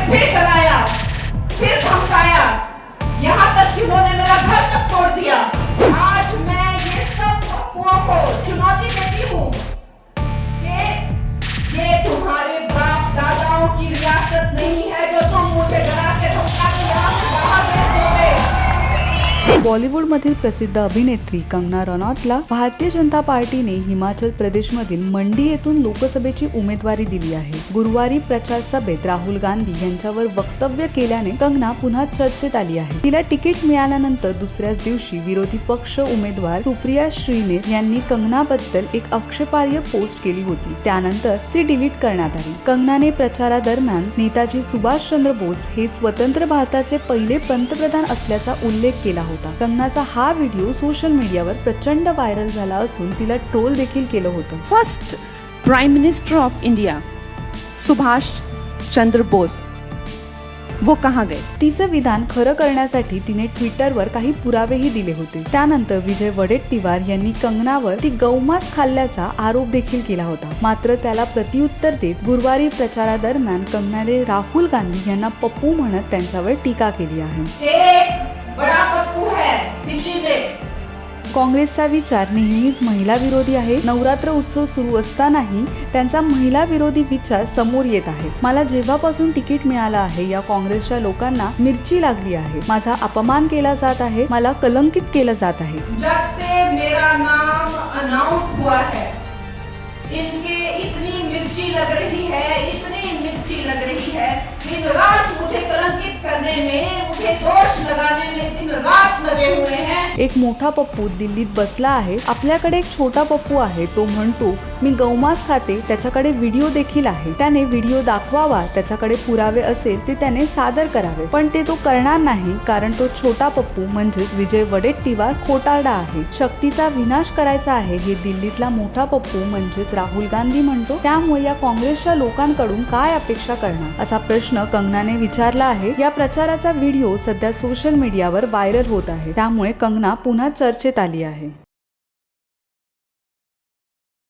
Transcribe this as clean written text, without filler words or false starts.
फिर डराया, फिर धमकाया, यहाँ तक कि उन्होंने मेरा घर तक तोड़ दिया। आज मैं ये सब पप्पुओं को चुनौती देती हूँ कि ये तुम्हारे बाप दादाओं की रियासत नहीं है जो तुम मुझे डरा के धमका के यहाँ से बाहर भेज दोगे। बॉलिवूडमधील प्रसिद्ध अभिनेत्री कंगना रनौतला भारतीय जनता पार्टीने हिमाचल प्रदेशमधील मंडी येथून लोकसभेची उमेदवारी दिली आहे। गुरुवारी प्रचार सभेत राहुल गांधी यांच्यावर वक्तव्य केल्याने कंगना पुन्हा चर्चेत आली आहे। तिला तिकीट मिळाल्यानंतर दुसऱ्याच दिवशी विरोधी पक्ष उमेदवार सुप्रिया श्रीनेर यांनी कंगनाबद्दल एक आक्षेपार्ह पोस्ट केली होती। त्यानंतर ती डिलीट करण्यात आली। कंगनाने प्रचारादरम्यान नेताजी सुभाषचंद्र बोस हे स्वतंत्र भारताचे पहिले पंतप्रधान असल्याचा उल्लेख केला होता। कंगनाचा हा व्हिडिओ सोशल मीडियावर प्रचंड व्हायरल झाला असून तिला ट्रोल देखील केलं होतं। First prime minister of India Subhash Chandra Bose वो कहाँ गए? तिचं विधान खरं करण्यासाठी तिने ट्विटरवर काही पुरावेही दिले होते। त्यानंतर विजय वडेट्टीवार यांनी कंगनावर ती गौमांस खाल्ल्याचा आरोप देखील केला होता। मात्र त्याला प्रत्युत्तर देत गुरुवारी प्रचारादरम्यान कंगनाने राहुल गांधी यांना पप्पू म्हणत त्यांच्यावर टीका केली आहे। एक बड़ा पप्पू है दिल्ली में। काँग्रेसचा विचार नेहमीच महिला विरोधी आहे। नवरात्र उत्सव सुरू असतानाही त्यांचा महिला विरोधी विचार समोर येत आहे। मला जेव्हापासून तिकीट मिळालं आहे या काँग्रेसच्या लोकांना मिरची लागली आहे। माझा अपमान केला जात आहे, मला कलंकित केलं जात आहे। जब से मेरा नाम अनाउंस हुआ है इनके इतनी मिर्ची लग रही है, इतनी मिर्ची लग रही है, दिन रात मुझे कलंकित करने में, मुझे दोष लगाने में दिन रात लगे हुए हैं। एक मोठा पप्पू दिल्लीत बसला आहे। आपल्याकडे एक छोटा पप्पू आहे, तो म्हणतो मी गौमांस खाते, त्याच्याकडे व्हिडिओ देखील आहे। त्याने व्हिडिओ दाखवावा, त्याच्याकडे पुरावे असेल ते त्याने सादर करावे, पण ते तो करणार नाही कारण तो छोटा पप्पू म्हणजेच विजय वडेट्टीवार खोटारडा आहे। शक्तीचा विनाश करायचा आहे हे दिल्लीतला मोठा पप्पू म्हणजेच राहुल गांधी म्हणतो। त्यामुळे या काँग्रेसच्या लोकांकडून काय अपेक्षा करणार असा प्रश्न कंगनाने विचारला आहे। या प्रचाराचा व्हिडिओ सध्या सोशल मीडियावर व्हायरल होत आहे, त्यामुळे कंगना पुन्हा चर्चेत आली आहे।